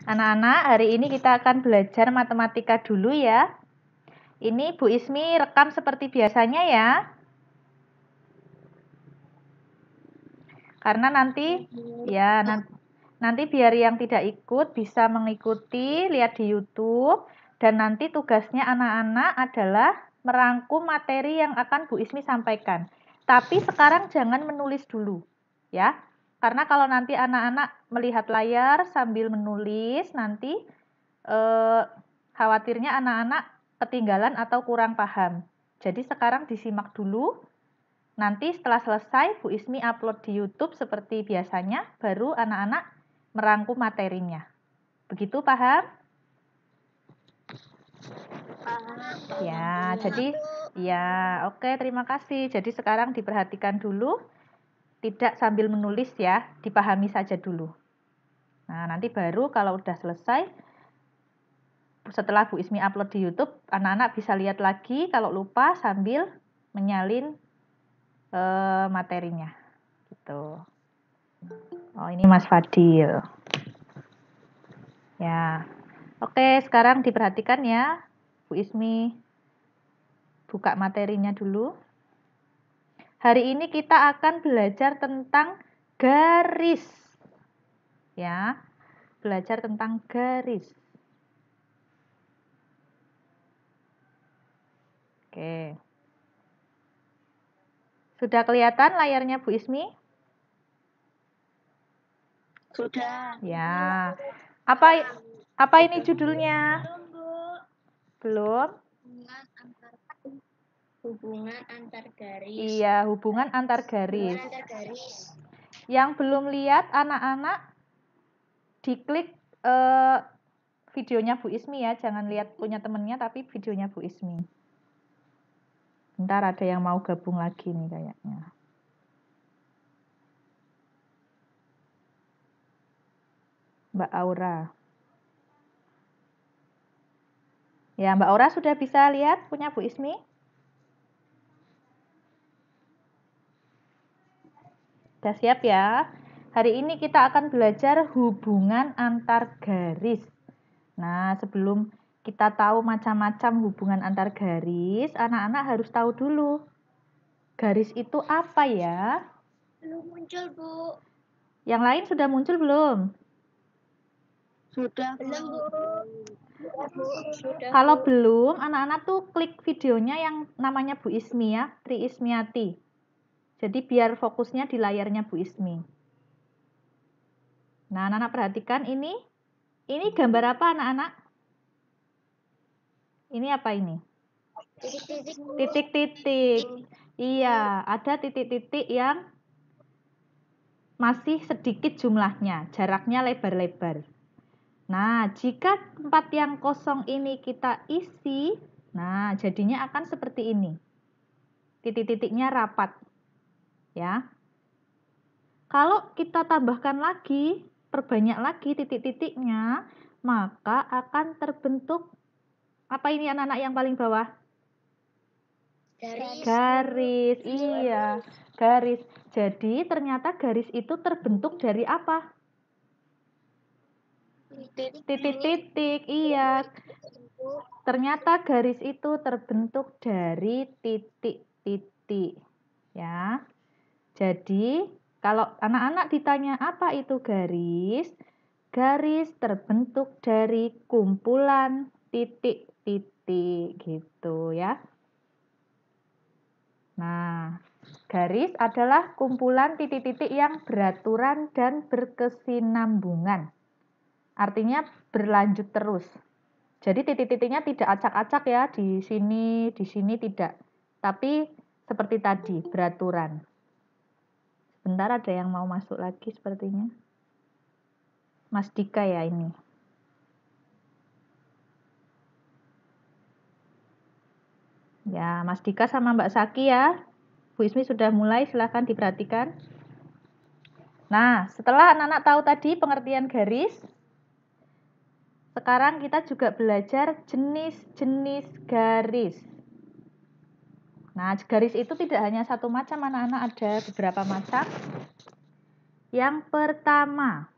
Anak-anak, hari ini kita akan belajar matematika dulu ya. Ini Bu Ismi rekam seperti biasanya ya. Karena nanti nanti biar yang tidak ikut bisa mengikuti, lihat di YouTube. Dan nanti tugasnya anak-anak adalah merangkum materi yang akan Bu Ismi sampaikan. Tapi sekarang jangan menulis dulu ya. Karena kalau nanti anak-anak melihat layar sambil menulis, nanti khawatirnya anak-anak ketinggalan atau kurang paham. Jadi sekarang disimak dulu. Nanti setelah selesai Bu Ismi upload di YouTube seperti biasanya, baru anak-anak merangkum materinya. Begitu paham? Ya, jadi oke, terima kasih. Jadi sekarang diperhatikan dulu, tidak sambil menulis ya, dipahami saja dulu. Nah, nanti baru kalau udah selesai, setelah Bu Ismi upload di YouTube, anak-anak bisa lihat lagi kalau lupa sambil menyalin materinya. Gitu. Oh, ini Mas Fadil. Ya. Oke, sekarang diperhatikan ya. Bu Ismi buka materinya dulu. Hari ini kita akan belajar tentang garis. Ya. Belajar tentang garis. Oke. Sudah kelihatan layarnya Bu Ismi? Sudah. Ya. Apa ini judulnya? Belum? Hubungan antar garis. Iya, hubungan antar garis. Yang belum lihat anak-anak diklik videonya Bu Ismi ya, jangan lihat punya temennya tapi videonya Bu Ismi. Bentar, ada yang mau gabung lagi nih kayaknya. Mbak Aura. Ya, Mbak Aura sudah bisa lihat punya Bu Ismi? Sudah siap ya? Hari ini kita akan belajar hubungan antar garis. Nah, sebelum kita tahu macam-macam hubungan antar garis, anak-anak harus tahu dulu. Garis itu apa ya? Belum muncul, Bu. Yang lain sudah muncul belum? Sudah, belum, Bu. Sudah, Kalau belum, anak-anak tuh klik videonya yang namanya Bu Ismi ya, Tri Ismiati. Jadi biar fokusnya di layarnya Bu Ismi. Nah, anak-anak perhatikan ini. Ini gambar apa anak-anak? Ini apa ini? Titik-titik. Iya, ada titik-titik yang masih sedikit jumlahnya, jaraknya lebar-lebar. Nah, jika tempat yang kosong ini kita isi, nah jadinya akan seperti ini. Titik-titiknya rapat. Ya. Kalau kita tambahkan lagi, perbanyak lagi titik-titiknya, maka akan terbentuk apa ini anak-anak yang paling bawah? Garis. Iya, garis. Jadi ternyata garis itu terbentuk dari apa? Titik-titik. Iya. Ternyata garis itu terbentuk dari titik-titik. Ya. Jadi, kalau anak-anak ditanya apa itu garis? Garis terbentuk dari kumpulan titik-titik gitu ya. Nah, garis adalah kumpulan titik-titik yang beraturan dan berkesinambungan. Artinya berlanjut terus. Jadi titik-titiknya tidak acak-acak ya, di sini tidak. Tapi seperti tadi, beraturan. Sebentar, ada yang mau masuk lagi sepertinya. Mas Dika ya ini. Ya, Mas Dika sama Mbak Saki ya. Bu Ismi sudah mulai, silahkan diperhatikan. Nah, setelah anak-anak tahu tadi pengertian garis, sekarang kita juga belajar jenis-jenis garis. Nah, garis itu tidak hanya satu macam anak-anak, ada beberapa macam. Yang pertama,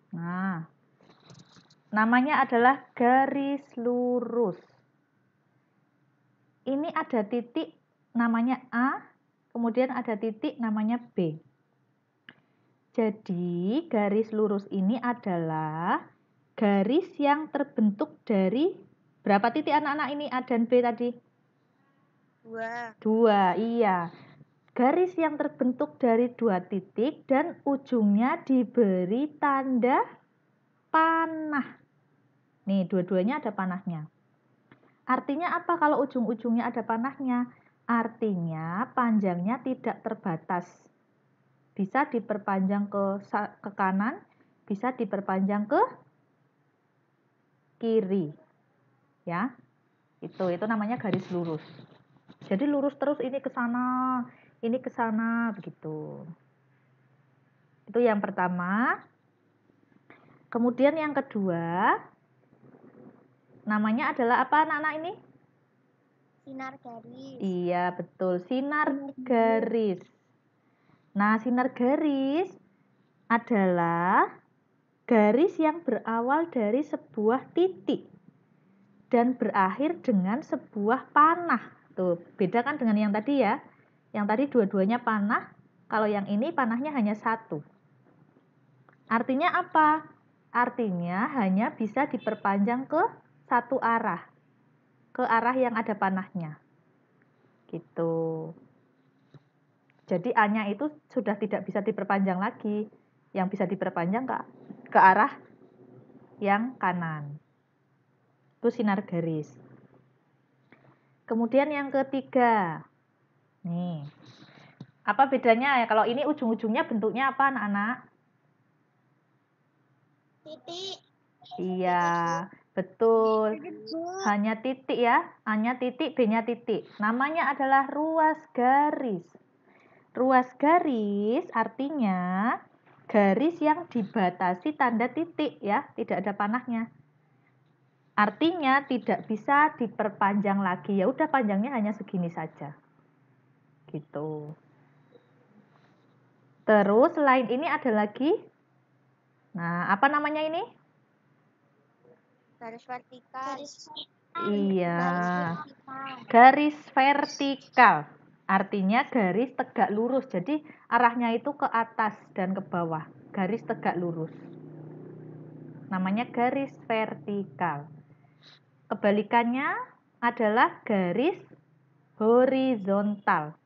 nah, Namanya adalah garis lurus. Ini ada titik namanya A, kemudian ada titik namanya B. Jadi garis lurus ini adalah garis yang terbentuk dari berapa titik anak-anak ini A dan B tadi? 2. 2, iya. Garis yang terbentuk dari 2 titik dan ujungnya diberi tanda panah. Nih, dua-duanya ada panahnya. Artinya apa kalau ujung-ujungnya ada panahnya? Artinya panjangnya tidak terbatas. Bisa diperpanjang ke kanan, bisa diperpanjang ke kiri. Ya. Itu namanya garis lurus. Jadi lurus terus ini ke sana, ini ke sana begitu. Itu yang pertama. Kemudian yang kedua, namanya adalah apa anak-anak ini? Sinar garis. Iya, betul. Sinar garis. Nah, sinar garis adalah garis yang berawal dari sebuah titik dan berakhir dengan sebuah panah. Tuh, beda kan dengan yang tadi ya. Yang tadi dua-duanya panah, kalau yang ini panahnya hanya satu. Artinya apa? Artinya hanya bisa diperpanjang ke satu arah. Ke arah yang ada panahnya. Gitu. Jadi A-nya itu sudah tidak bisa diperpanjang lagi. Yang bisa diperpanjang ke arah yang kanan. Itu sinar garis. Kemudian yang ketiga. Nih. Apa bedanya ya? Kalau ini ujung-ujungnya bentuknya apa anak-anak? Titik. Iya, betul. Hanya titik ya. A-nya titik, B-nya titik. Namanya adalah ruas garis. Ruas garis artinya garis yang dibatasi tanda titik ya, tidak ada panahnya. Artinya tidak bisa diperpanjang lagi. Ya udah panjangnya hanya segini saja. Gitu. Terus selain ini ada lagi. Nah, apa namanya ini? Garis vertikal. Iya. Garis Garis vertikal. Artinya garis tegak lurus. Jadi arahnya itu ke atas dan ke bawah. Garis tegak lurus. Namanya garis vertikal. Kebalikannya adalah garis horizontal.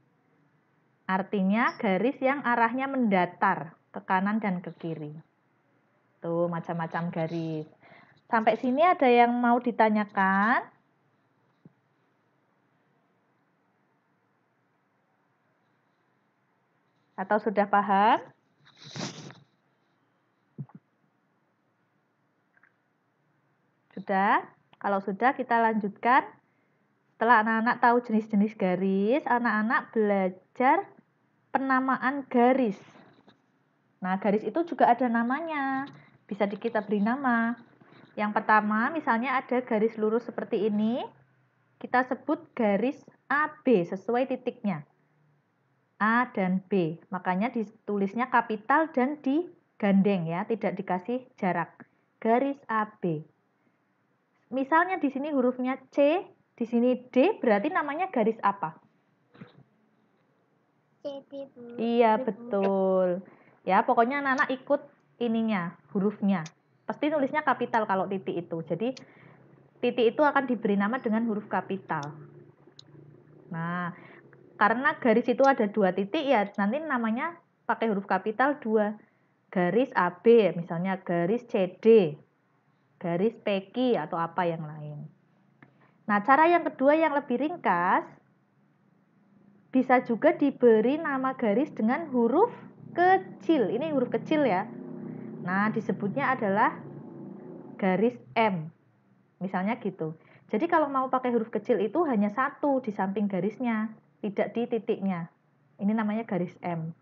Artinya garis yang arahnya mendatar ke kanan dan ke kiri. Tuh macam-macam garis. Sampai sini ada yang mau ditanyakan? Atau sudah paham? Sudah? Kalau sudah kita lanjutkan. Setelah anak-anak tahu jenis-jenis garis, anak-anak belajar penamaan garis. Nah, garis itu juga ada namanya. Bisa kita beri nama. Yang pertama, misalnya ada garis lurus seperti ini. Kita sebut garis AB sesuai titiknya. A dan B. Makanya ditulisnya kapital dan digandeng ya, tidak dikasih jarak. Garis AB. Misalnya di sini hurufnya C, di sini D, berarti namanya garis apa? CD, Bu. Iya, betul. Ya, pokoknya anak-anak ikut ininya, hurufnya. Pasti nulisnya kapital kalau titik itu. Jadi, titik itu akan diberi nama dengan huruf kapital. Nah, karena garis itu ada 2 titik ya, nanti namanya pakai huruf kapital 2. Garis AB, misalnya garis CD, garis PQ atau apa yang lain. Nah, cara yang kedua yang lebih ringkas, bisa juga diberi nama garis dengan huruf kecil. Ini huruf kecil ya. Nah, disebutnya adalah garis M. Misalnya gitu. Jadi kalau mau pakai huruf kecil itu hanya satu di samping garisnya, tidak di titiknya. Ini namanya garis M.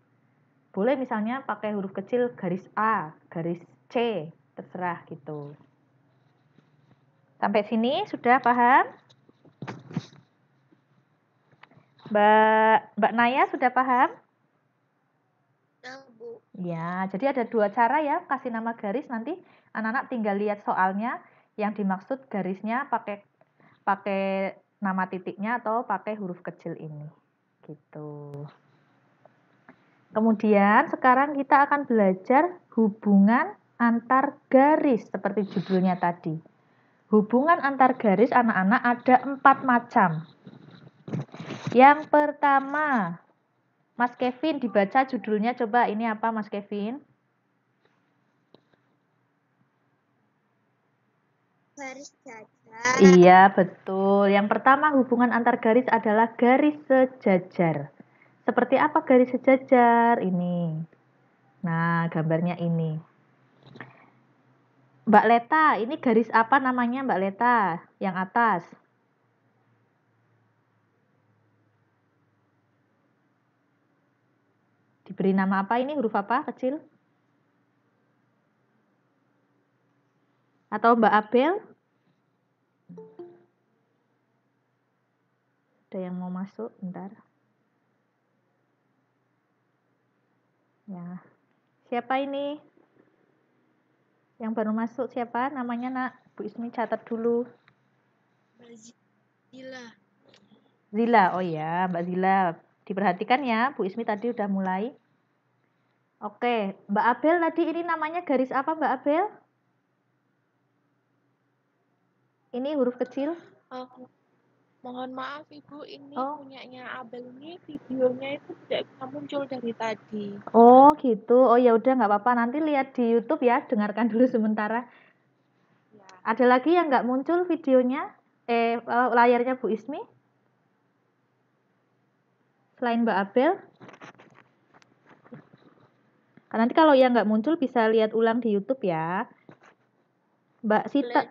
Boleh misalnya pakai huruf kecil garis A, garis C, terserah gitu. Sampai sini sudah paham? Mbak Naya sudah paham? Ya, Bu. Ya, jadi ada dua cara ya kasih nama garis. Nanti anak-anak tinggal lihat soalnya yang dimaksud garisnya pakai nama titiknya atau pakai huruf kecil ini. Gitu. Kemudian sekarang kita akan belajar hubungan antar garis seperti judulnya tadi. Hubungan antar garis anak-anak ada 4 macam. Yang pertama, Mas Kevin dibaca judulnya coba, ini apa Mas Kevin? Garis sejajar. Iya, betul. Yang pertama hubungan antar garis adalah garis sejajar. Seperti apa garis sejajar ini? Nah, gambarnya ini. Mbak Leta, ini garis apa namanya Mbak Leta? Yang atas. Diberi nama apa ini? Huruf apa kecil? Atau Mbak Abel? Ada yang mau masuk? Bentar. Ya. Siapa ini? Yang baru masuk siapa? Namanya nak? Bu Ismi catat dulu. Zila. Zila, oh ya Mbak Zila. Diperhatikan ya, Bu Ismi tadi udah mulai. Oke, Mbak Abel tadi ini namanya garis apa Mbak Abel? Ini huruf kecil. Mohon maaf Ibu, ini Oh. punyanya Abel ini videonya itu tidak bisa muncul dari tadi. Oh gitu, oh ya udah nggak apa-apa. Nanti lihat di YouTube ya, dengarkan dulu sementara. Ya. Ada lagi yang nggak muncul videonya? Layarnya Bu Ismi? Selain Mbak Abel? Nanti kalau yang nggak muncul bisa lihat ulang di YouTube ya. Mbak Sita,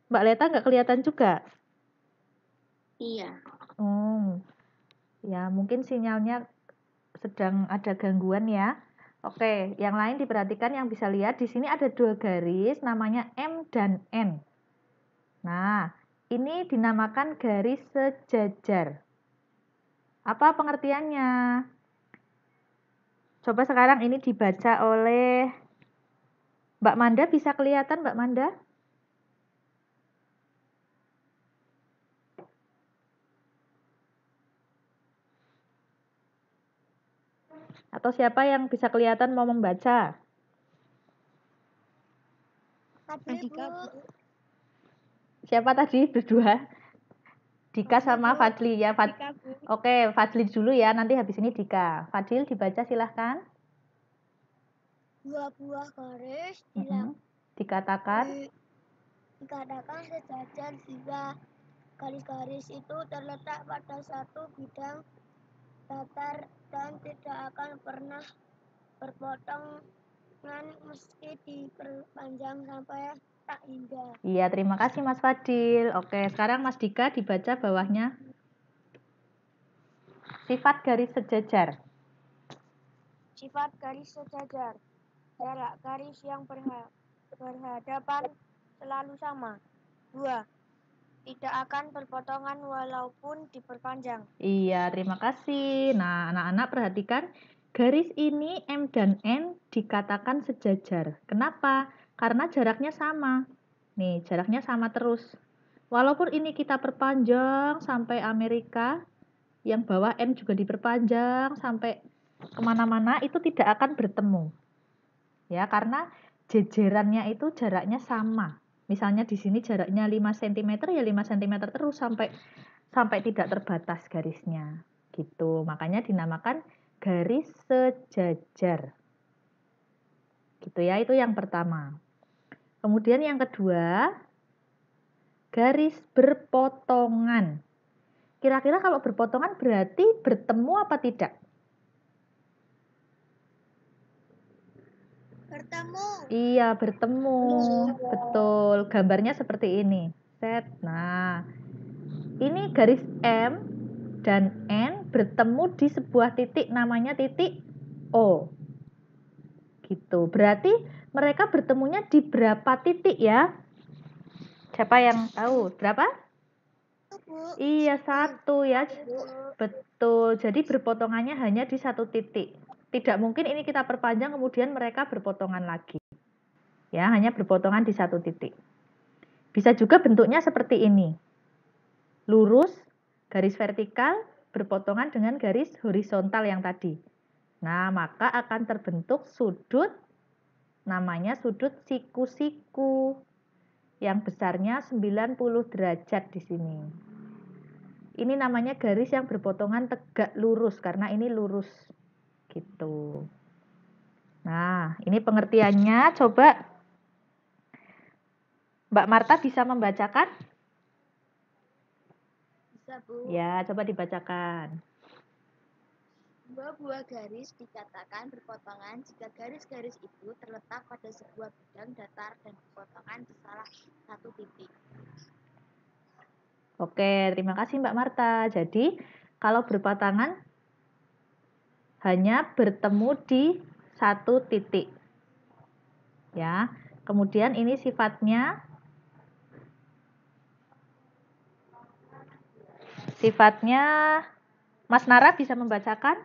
Mbak Leta nggak kelihatan juga? Iya. Ya mungkin sinyalnya sedang ada gangguan ya. Oke, yang lain diperhatikan yang bisa lihat di sini ada 2 garis namanya M dan N. Nah, ini dinamakan garis sejajar. Apa pengertiannya? Coba sekarang ini dibaca oleh Mbak Manda, bisa kelihatan Mbak Manda? Atau siapa yang bisa kelihatan mau membaca? Dika, Bu. Siapa tadi berdua? Dika sama Fadli ya. Dika, Bu. Oke, Fadli dulu ya, nanti habis ini Dika. Fadil dibaca silahkan. 2 buah garis Dikatakan dikatakan sejajar jika garis-garis itu terletak pada satu bidang datar dan tidak akan pernah berpotongan meski diperpanjang sampai tak hingga. Iya, terima kasih Mas Fadil. Oke, sekarang Mas Dika dibaca bawahnya. Sifat garis sejajar. Sifat garis sejajar. Jarak garis yang berhadapan selalu sama. 2. Tidak akan berpotongan walaupun diperpanjang. Iya, terima kasih. Nah, anak-anak perhatikan, garis ini M dan N dikatakan sejajar. Kenapa? Karena jaraknya sama. Nih, jaraknya sama terus. Walaupun ini kita perpanjang sampai Amerika, yang bawah N juga diperpanjang sampai kemana-mana, itu tidak akan bertemu. Ya, karena jejerannya itu jaraknya sama. Misalnya di sini jaraknya 5 cm, ya 5 cm terus sampai tidak terbatas garisnya. Gitu. Makanya dinamakan garis sejajar. Gitu ya, itu yang pertama. Kemudian yang kedua, garis berpotongan. Kira-kira kalau berpotongan berarti bertemu apa tidak? Bertemu. Iya, bertemu. Betul. Gambarnya seperti ini. Set. Nah, ini garis M dan N bertemu di sebuah titik namanya titik O. Gitu. Berarti mereka bertemunya di berapa titik ya? Siapa yang tahu? Berapa? Iya, 1 ya. Betul. Jadi berpotongannya hanya di 1 titik. Tidak mungkin ini kita perpanjang kemudian mereka berpotongan lagi. Ya, hanya berpotongan di satu titik. Bisa juga bentuknya seperti ini. Lurus, garis vertikal, berpotongan dengan garis horizontal yang tadi. Nah, maka akan terbentuk sudut, namanya sudut siku-siku. Yang besarnya 90 derajat di sini. Ini namanya garis yang berpotongan tegak lurus, karena ini lurus. Gitu. Nah, ini pengertiannya. Coba Mbak Marta bisa membacakan? Bisa, Bu. Ya, coba dibacakan. Dua buah garis dikatakan berpotongan jika garis-garis itu terletak pada sebuah bidang datar dan berpotongan di salah satu titik. Oke, terima kasih Mbak Marta. Jadi, kalau berpasangan hanya bertemu di satu titik. Ya. Kemudian ini sifatnya Mas Nara bisa membacakan?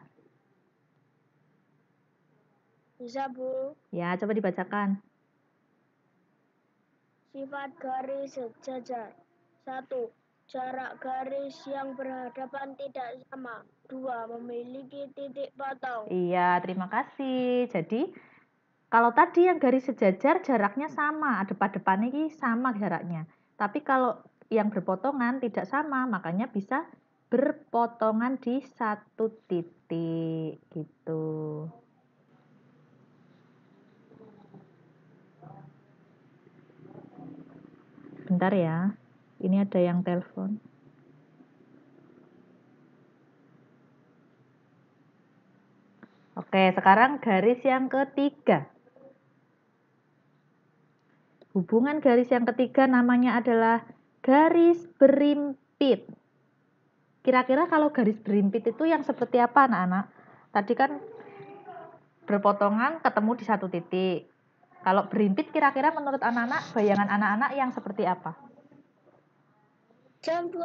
Bisa, Bu. Ya, coba dibacakan. Sifat garis sejajar. 1. Jarak garis yang berhadapan tidak sama. 2. Memiliki titik potong. Iya, terima kasih. Jadi, kalau tadi yang garis sejajar jaraknya sama, depan-depan ini sama jaraknya. Tapi kalau yang berpotongan tidak sama, makanya bisa berpotongan di satu titik gitu. Bentar ya, ini ada yang telepon. Oke, sekarang garis yang ketiga. Hubungan garis yang ketiga namanya adalah garis berimpit. Kira-kira kalau garis berimpit itu yang seperti apa anak-anak? Tadi kan berpotongan ketemu di satu titik. Kalau berimpit kira-kira menurut anak-anak, bayangan anak-anak yang seperti apa? Jam 12,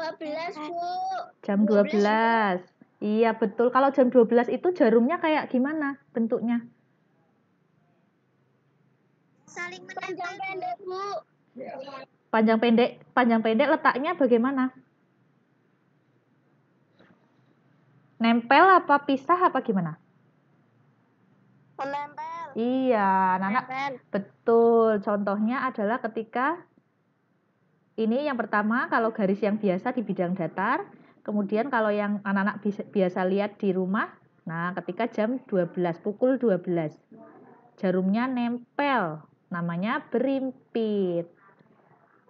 Bu. Jam 12. Iya, betul. Kalau jam 12 itu jarumnya kayak gimana bentuknya? Saling panjang pendek, Bu. Panjang pendek letaknya bagaimana? Nempel apa pisah apa gimana? Menempel. Iya, anak-anak betul. Contohnya adalah ketika ini yang pertama kalau garis yang biasa di bidang datar, kemudian kalau yang anak-anak biasa lihat di rumah, nah ketika jam 12, pukul 12. Jarumnya nempel, namanya berimpit.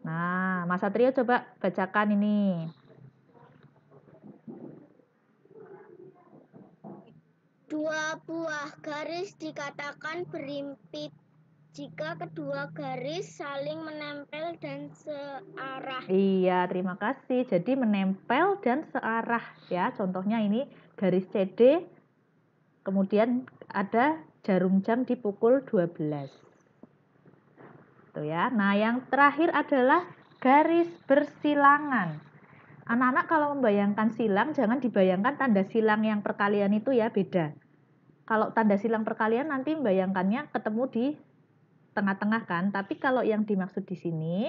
Nah, Mas Satrio coba bacakan ini. Dua buah garis dikatakan berimpit jika kedua garis saling menempel dan searah. Iya, terima kasih. Jadi menempel dan searah ya. Contohnya ini garis CD, kemudian ada jarum jam di pukul 12. Tuh ya. Nah, yang terakhir adalah garis bersilangan. Anak-anak kalau membayangkan silang, jangan dibayangkan tanda silang yang perkalian itu ya, beda. Kalau tanda silang perkalian nanti membayangkannya ketemu di tengah-tengah kan, tapi kalau yang dimaksud di sini,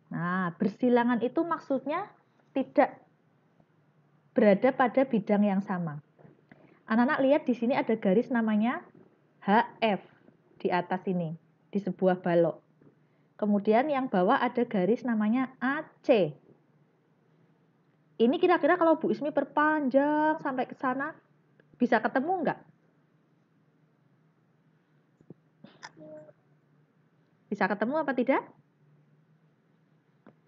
nah bersilangan itu maksudnya tidak berada pada bidang yang sama. Anak-anak lihat di sini ada garis namanya HF di atas ini, di sebuah balok. Kemudian yang bawah ada garis namanya AC. Ini kira-kira kalau Bu Ismi perpanjang sampai ke sana, bisa ketemu nggak? Bisa ketemu apa tidak?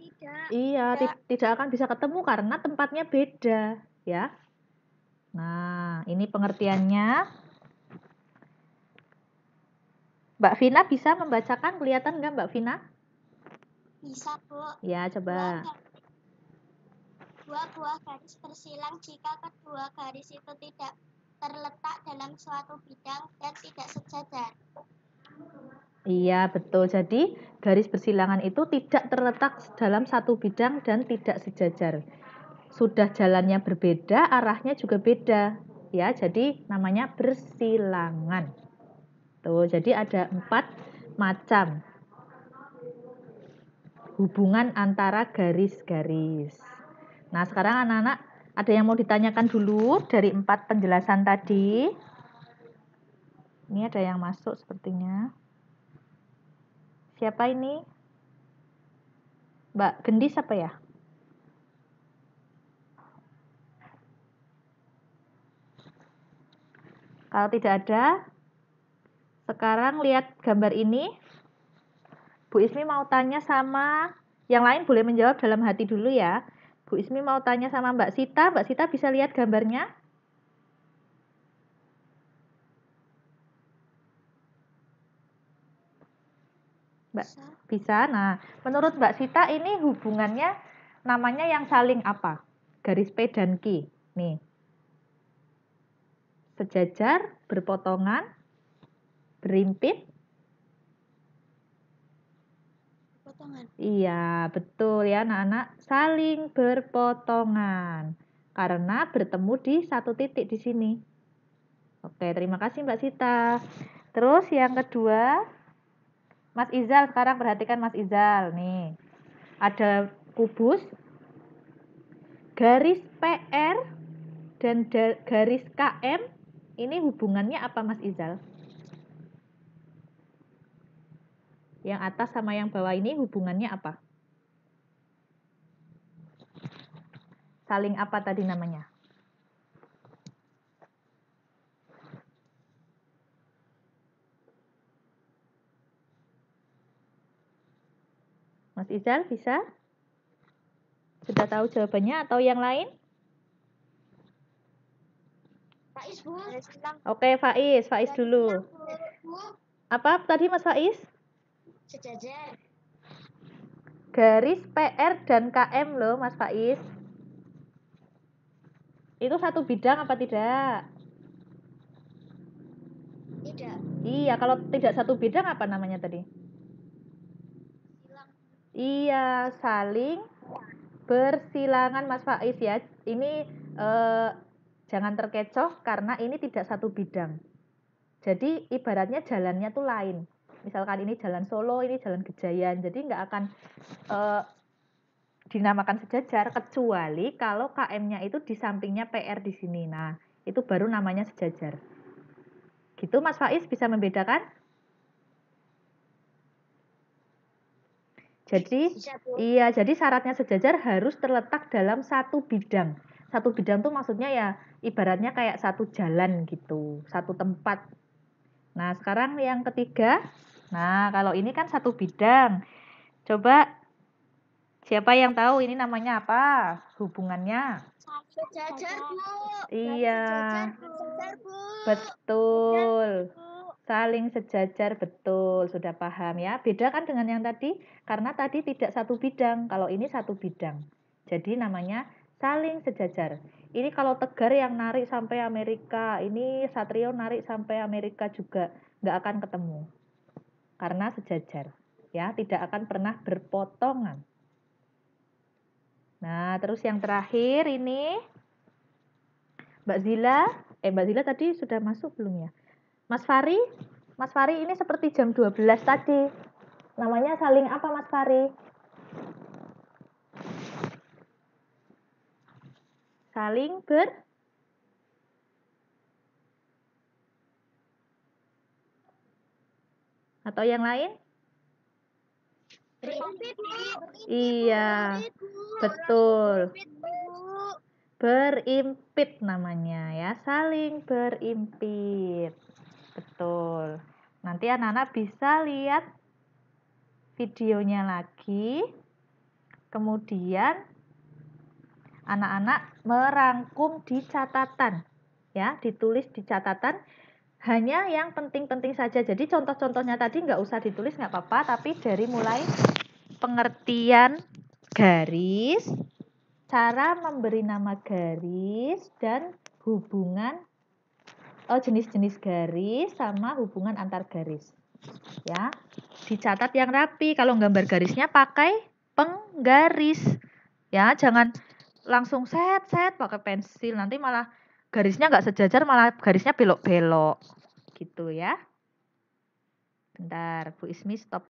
Tidak. Iya, tidak akan bisa ketemu karena tempatnya beda, ya. Nah, ini pengertiannya. Mbak Vina bisa membacakan, kelihatan nggak Mbak Vina? Bisa, Bu. Ya, coba. Dua buah garis bersilang jika kedua garis itu tidak terletak dalam suatu bidang dan tidak sejajar. Iya, betul. Jadi, garis bersilangan itu tidak terletak dalam satu bidang dan tidak sejajar. Sudah jalannya berbeda, arahnya juga beda. ya, jadi namanya bersilangan. Tuh, jadi ada 4 macam hubungan antara garis-garis. Nah, sekarang anak-anak ada yang mau ditanyakan dulu dari 4 penjelasan tadi? Ini ada yang masuk sepertinya. Siapa ini? Mbak Gendis apa ya? Kalau tidak ada, sekarang lihat gambar ini. Bu Ismi mau tanya sama yang lain, boleh menjawab dalam hati dulu ya. Bu Ismi mau tanya sama Mbak Sita. Mbak Sita bisa lihat gambarnya? Mbak bisa. Nah, menurut Mbak Sita ini hubungannya namanya yang saling apa? Garis P dan Q. Nih. Sejajar, berpotongan, berimpit. Potongan. Iya, betul ya anak-anak. Saling berpotongan. Karena bertemu di satu titik di sini. Oke, terima kasih Mbak Sita. Terus yang kedua, Mas Izal, sekarang perhatikan Mas Izal. Nih, ada kubus, garis PR, dan garis KM. Ini hubungannya apa Mas Izal? Yang atas sama yang bawah ini hubungannya apa? Saling apa tadi namanya? Mas Izal bisa? Sudah tahu jawabannya atau yang lain? Faiz, Bu. Oke, Faiz dulu. Apa tadi Mas Faiz? Sejajar. Garis PR dan KM loh Mas Faiz. Itu satu bidang apa tidak? Tidak. Iya, kalau tidak satu bidang apa namanya tadi? Silang. Iya, saling bersilangan Mas Faiz ya. Ini jangan terkecoh karena ini tidak satu bidang. Jadi ibaratnya jalannya tuh lain. Misalkan ini jalan Solo, ini jalan Gejayan. Jadi nggak akan dinamakan sejajar kecuali kalau KM-nya itu di sampingnya PR di sini. Nah, itu baru namanya sejajar. Gitu Mas Faiz bisa membedakan? Jadi, iya, jadi syaratnya sejajar harus terletak dalam satu bidang. Satu bidang tuh maksudnya ya ibaratnya kayak satu jalan gitu, satu tempat. Nah, sekarang yang ketiga. Nah, kalau ini kan satu bidang. Coba siapa yang tahu ini namanya apa? Hubungannya? Sejajar, Bu. Iya. Sejajar, Bu. Betul. Saling sejajar, betul. Sudah paham ya. Beda kan dengan yang tadi? Karena tadi tidak satu bidang. Kalau ini satu bidang. Jadi namanya saling sejajar. Ini kalau Tegar yang narik sampai Amerika. Ini Satrio narik sampai Amerika juga. Nggak akan ketemu. Karena sejajar. Ya, tidak akan pernah berpotongan. Nah, terus yang terakhir ini. Mbak Zila tadi sudah masuk belum ya? Mas Fari ini seperti jam 12 tadi. Namanya saling apa Mas Fari? Saling atau yang lain? Berimpit, Bu. Iya, betul. Berimpit namanya ya, saling berimpit. Betul. Nanti anak-anak bisa lihat videonya lagi. Kemudian anak-anak merangkum di catatan. Ya, ditulis di catatan hanya yang penting-penting saja. Jadi contoh-contohnya tadi nggak usah ditulis, nggak apa-apa. Tapi dari mulai pengertian garis, cara memberi nama garis, dan hubungan jenis-jenis garis sama hubungan antar garis. Ya, dicatat yang rapi. Kalau gambar garisnya pakai penggaris. Ya, jangan langsung set pakai pensil. Nanti malah garisnya nggak sejajar, malah garisnya belok-belok. Gitu ya. Bentar, Bu Ismi stop.